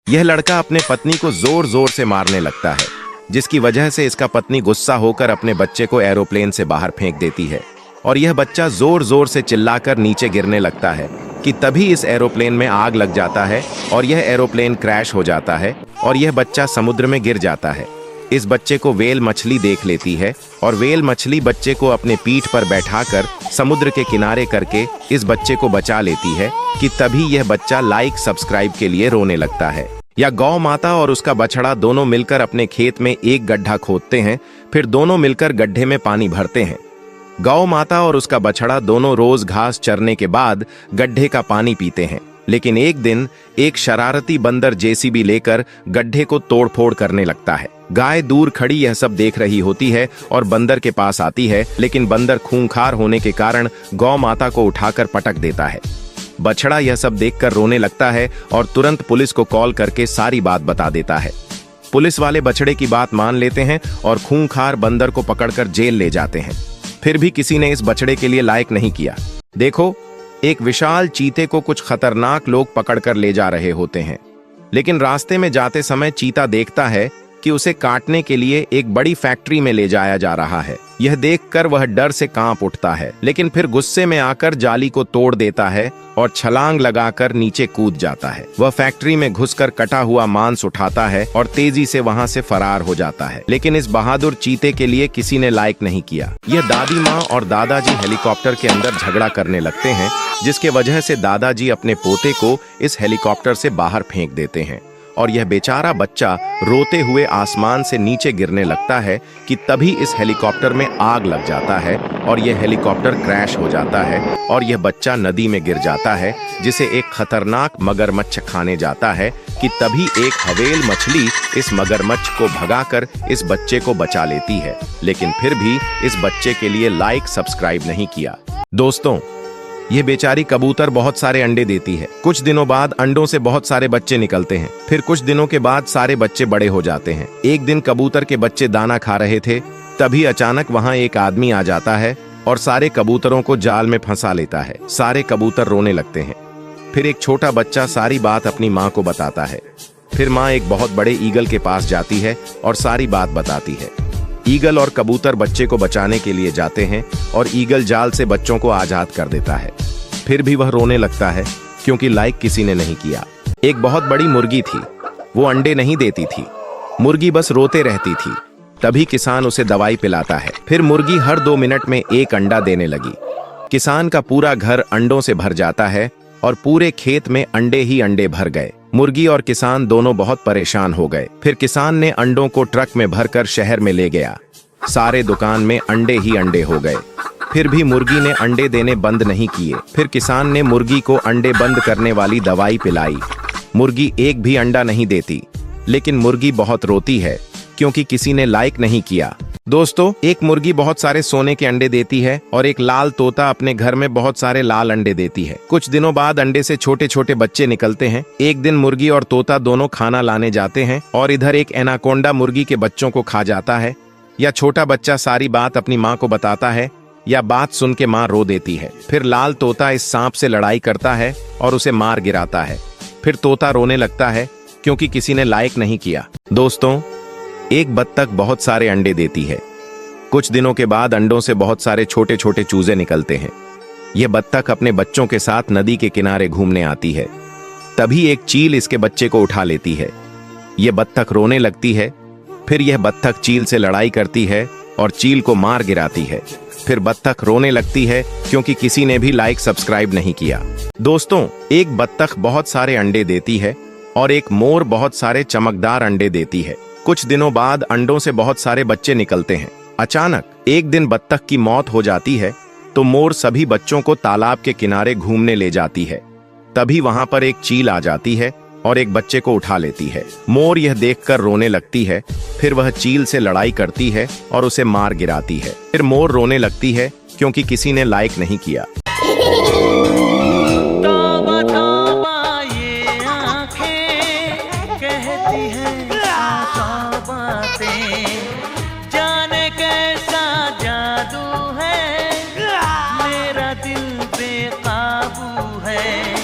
यह लड़का अपने पत्नी को जोर जोर से मारने लगता है, जिसकी वजह से इसका पत्नी गुस्सा होकर अपने बच्चे को एरोप्लेन से बाहर फेंक देती है और यह बच्चा जोर जोर से चिल्लाकर नीचे गिरने लगता है कि तभी इस एरोप्लेन में आग लग जाता है और यह एरोप्लेन क्रैश हो जाता है और यह बच्चा समुद्र में गिर जाता है। इस बच्चे को व्हेल मछली देख लेती है और व्हेल मछली बच्चे को अपने पीठ पर बैठाकर समुद्र के किनारे करके इस बच्चे को बचा लेती है कि तभी यह बच्चा लाइक सब्सक्राइब के लिए रोने लगता है। या गौ माता और उसका बछड़ा दोनों मिलकर अपने खेत में एक गड्ढा खोदते हैं, फिर दोनों मिलकर गड्ढे में पानी भरते हैं। गौ माता और उसका बछड़ा दोनों रोज घास चरने के बाद गड्ढे का पानी पीते हैं, लेकिन एक दिन एक शरारती बंदर जेसीबी लेकर गड्ढे को तोड़फोड़ करने लगता है। गाय दूर खड़ी यह सब देख रही होती है और बंदर के पास आती है, लेकिन बंदर खूंखार होने के कारण गौ माता को उठाकर पटक देता है। बछड़ा यह सब देखकर रोने लगता है और तुरंत पुलिस को कॉल करके सारी बात बता देता है। पुलिस वाले बछड़े की बात मान लेते हैं और खूंखार बंदर को पकड़कर जेल ले जाते हैं। फिर भी किसी ने इस बछड़े के लिए लायक नहीं किया। देखो, एक विशाल चीते को कुछ खतरनाक लोग पकड़कर ले जा रहे होते हैं, लेकिन रास्ते में जाते समय चीता देखता है कि उसे काटने के लिए एक बड़ी फैक्ट्री में ले जाया जा रहा है। यह देखकर वह डर से कांप उठता है, लेकिन फिर गुस्से में आकर जाली को तोड़ देता है और छलांग लगाकर नीचे कूद जाता है। वह फैक्ट्री में घुसकर कटा हुआ मांस उठाता है और तेजी से वहां से फरार हो जाता है। लेकिन इस बहादुर चीते के लिए किसी ने लायक नहीं किया। यह दादी माँ और दादाजी हेलीकॉप्टर के अंदर झगड़ा करने लगते हैं, जिसके वजह से दादाजी अपने पोते को इस हेलीकॉप्टर से बाहर फेंक देते हैं और यह बेचारा बच्चा रोते हुए आसमान से नीचे गिरने लगता है कि तभी इस हेलीकॉप्टर में आग लग जाता है और यह हेलीकॉप्टर क्रैश हो जाता है और यह बच्चा नदी में गिर जाता है, जिसे एक खतरनाक मगरमच्छ खाने जाता है कि तभी एक हवेल मछली इस मगरमच्छ को भगाकर इस बच्चे को बचा लेती है। लेकिन फिर भी इस बच्चे के लिए लाइक सब्सक्राइब नहीं किया। दोस्तों, यह बेचारी कबूतर बहुत सारे अंडे देती है। कुछ दिनों बाद अंडों से बहुत सारे बच्चे निकलते हैं। फिर कुछ दिनों के बाद सारे बच्चे बड़े हो जाते हैं। एक दिन कबूतर के बच्चे दाना खा रहे थे, तभी अचानक वहां एक आदमी आ जाता है और सारे कबूतरों को जाल में फंसा लेता है। सारे कबूतर रोने लगते हैं। फिर एक छोटा बच्चा सारी बात अपनी माँ को बताता है। फिर माँ एक बहुत बड़े ईगल के पास जाती है और सारी बात बताती है। ईगल और कबूतर बच्चे को बचाने के लिए जाते हैं और ईगल जाल से बच्चों को आजाद कर देता है। फिर भी वह रोने लगता है क्योंकि लाइक किसी ने नहीं किया। एक बहुत बड़ी मुर्गी थी, वो अंडे नहीं देती थी। मुर्गी बस रोते रहती थी। तभी किसान उसे दवाई पिलाता है। फिर मुर्गी हर 2 मिनट में एक अंडा देने लगी। किसान का पूरा घर अंडों से भर जाता है और पूरे खेत में अंडे ही अंडे भर गए। मुर्गी और किसान दोनों बहुत परेशान हो गए। फिर किसान ने अंडों को ट्रक में भरकर शहर में ले गया। सारे दुकान में अंडे ही अंडे हो गए। फिर भी मुर्गी ने अंडे देने बंद नहीं किए। फिर किसान ने मुर्गी को अंडे बंद करने वाली दवाई पिलाई। मुर्गी एक भी अंडा नहीं देती, लेकिन मुर्गी बहुत रोती है क्योंकि किसी ने लाइक नहीं किया। दोस्तों, एक मुर्गी बहुत सारे सोने के अंडे देती है और एक लाल तोता अपने घर में बहुत सारे लाल अंडे देती है। कुछ दिनों बाद अंडे से छोटे छोटे बच्चे निकलते हैं। एक दिन मुर्गी और तोता दोनों खाना लाने जाते हैं और इधर एक एनाकोंडा मुर्गी के बच्चों को खा जाता है। या छोटा बच्चा सारी बात अपनी माँ को बताता है, या बात सुन के माँ रो देती है। फिर लाल तोता इस सांप से लड़ाई करता है और उसे मार गिराता है। फिर तोता रोने लगता है क्योंकि किसी ने लाइक नहीं किया। दोस्तों, एक बत्तख बहुत सारे अंडे देती है। कुछ दिनों के बाद अंडों से बहुत सारे छोटे छोटे चूजे निकलते हैं। यह बत्तख अपने बच्चों के साथ नदी के किनारे घूमने आती है। तभी एक चील इसके बच्चे को उठा लेती है। यह बत्तख रोने लगती है। फिर यह बत्तख चील से लड़ाई करती है और चील को मार गिराती है। फिर बत्तख रोने लगती है क्योंकि किसी ने भी लाइक सब्सक्राइब नहीं किया। दोस्तों, एक बत्तख बहुत सारे अंडे देती है और एक मोर बहुत सारे चमकदार अंडे देती है। कुछ दिनों बाद अंडों से बहुत सारे बच्चे निकलते हैं। अचानक एक दिन बत्तख की मौत हो जाती है, तो मोर सभी बच्चों को तालाब के किनारे घूमने ले जाती है। तभी वहां पर एक चील आ जाती है और एक बच्चे को उठा लेती है। मोर यह देखकर रोने लगती है। फिर वह चील से लड़ाई करती है और उसे मार गिराती है। फिर मोर रोने लगती है क्योंकि किसी ने लाइक नहीं किया। तौबा तौबा ये आँखें कहती हैं साफ़ बातें, जाने कैसा जादू है, मेरा दिल बेकाबू है।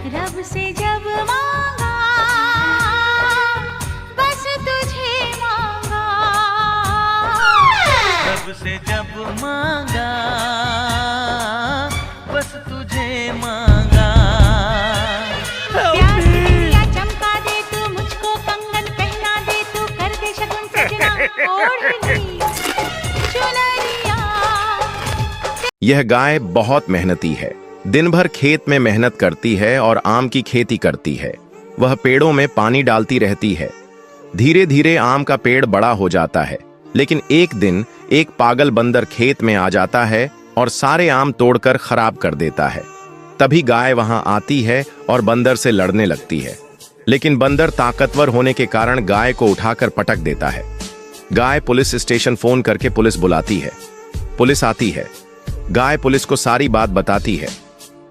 रब से जब मांगा से जब मांगा बस तुझे मांगा। प्यार की बिंदिया चमका दे तू, मुझको कंगन पहना दे तू, कर दे शगुन सजना ओढ़नी चुनरिया। यह गाय बहुत मेहनती है। दिन भर खेत में मेहनत करती है और आम की खेती करती है। वह पेड़ों में पानी डालती रहती है। धीरे धीरे आम का पेड़ बड़ा हो जाता है, लेकिन एक दिन एक पागल बंदर खेत में आ जाता है और सारे आम तोड़कर खराब कर देता है। तभी गाय वहां आती है और बंदर से लड़ने लगती है, लेकिन बंदर ताकतवर होने के कारण गाय को उठाकर पटक देता है। गाय पुलिस स्टेशन फोन करके पुलिस बुलाती है। पुलिस आती है। गाय पुलिस को सारी बात बताती है।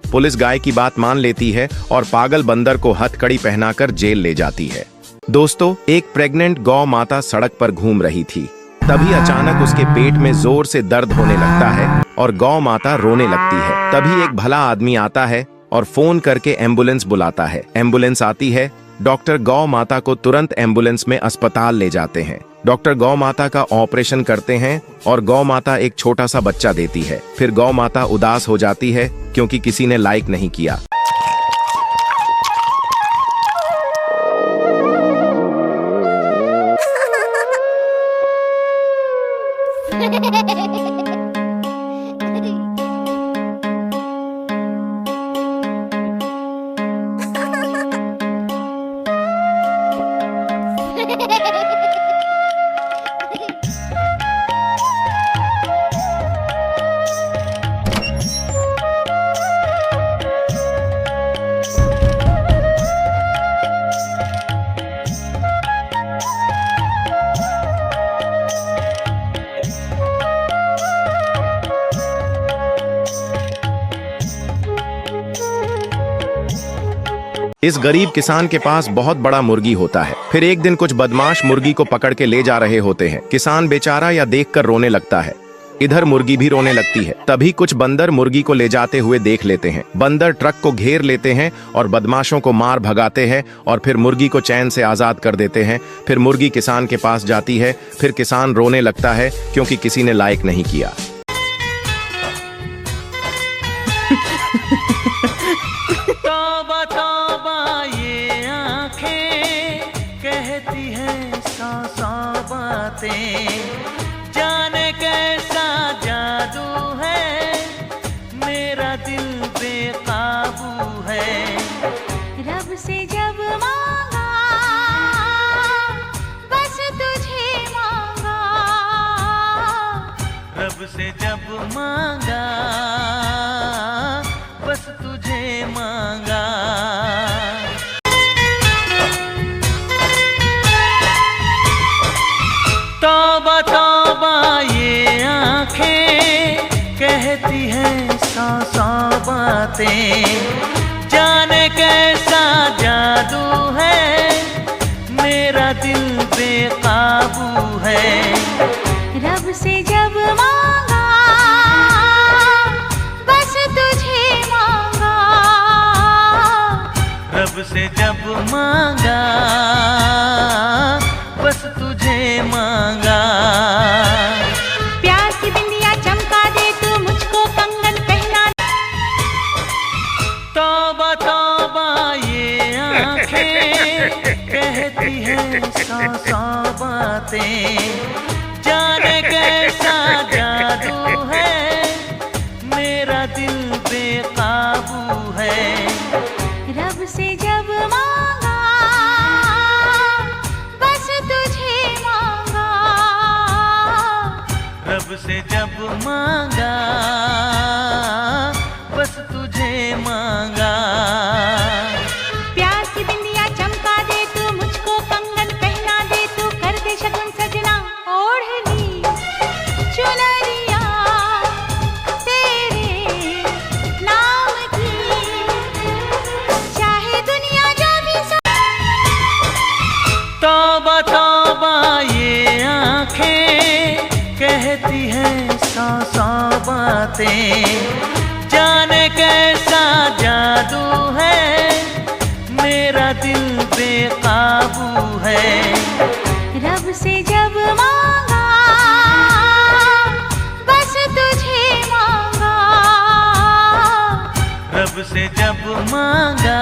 पुलिस गाय की बात मान लेती है और पागल बंदर को हथकड़ी पहनाकर जेल ले जाती है। दोस्तों, एक प्रेग्नेंट गौ माता सड़क पर घूम रही थी। तभी अचानक उसके पेट में जोर से दर्द होने लगता है और गौ माता रोने लगती है। तभी एक भला आदमी आता है और फोन करके एम्बुलेंस बुलाता है। एम्बुलेंस आती है। डॉक्टर गौ माता को तुरंत एम्बुलेंस में अस्पताल ले जाते हैं। डॉक्टर गौ माता का ऑपरेशन करते हैं और गौ माता एक छोटा सा बच्चा देती है। फिर गौ माता उदास हो जाती है क्योंकि किसी ने लाइक नहीं किया। इस गरीब किसान के पास बहुत बड़ा मुर्गी होता है। फिर एक दिन कुछ बदमाश मुर्गी को पकड़ के ले जा रहे होते हैं। किसान बेचारा यह देखकर रोने लगता है। इधर मुर्गी भी रोने लगती है। तभी कुछ बंदर मुर्गी को ले जाते हुए देख लेते हैं। बंदर ट्रक को घेर लेते हैं और बदमाशों को मार भगाते हैं और फिर मुर्गी को चैन से आजाद कर देते हैं। फिर मुर्गी किसान के पास जाती है। फिर किसान रोने लगता है क्योंकि किसी ने लाइक नहीं किया। तौबा तौबा ये आंखें कहती हैं सौ बातें, जाने कैसा जादू है, मेरा दिल बेकाबू है। रब से जब मांगा बस तुझे मांगा। रब से जब मांगा बस तुझे मांगा। तौबा तौबा ये आंखें कहती हैं सौ बातें, जाने कैसा जादू है, मेरा दिल बेकाबू है। रब से जब मांगा बस तुझे मांगा। रब से जब मांगा बस तुझे मांगा। प्यार की बिंदिया चमका दे तू, मुझको कंगन पहना दे। तौबा तौबा ये आंखें कहती हैं सौ बातें, जाने कैसा जादू है, मेरा दिल बेकाबू है। रब से जब मांगा बस तुझे मांगा। रब से जब मांगा बस तुझे मांगा। प्यार की बिंदिया चमका दे तू, मुझको कंगन पहना दे तू, कर दे शगुन सजना ओढ़नी चुनरिया तेरे नाम की, चाहे दुनिया जो भी तौबा तौबा ये आंखें कहती हैं सौ बातें, जाने कैसा जादू है, मेरा दिल बेकाबू है। रब से जब मांगा रब से जब मांगा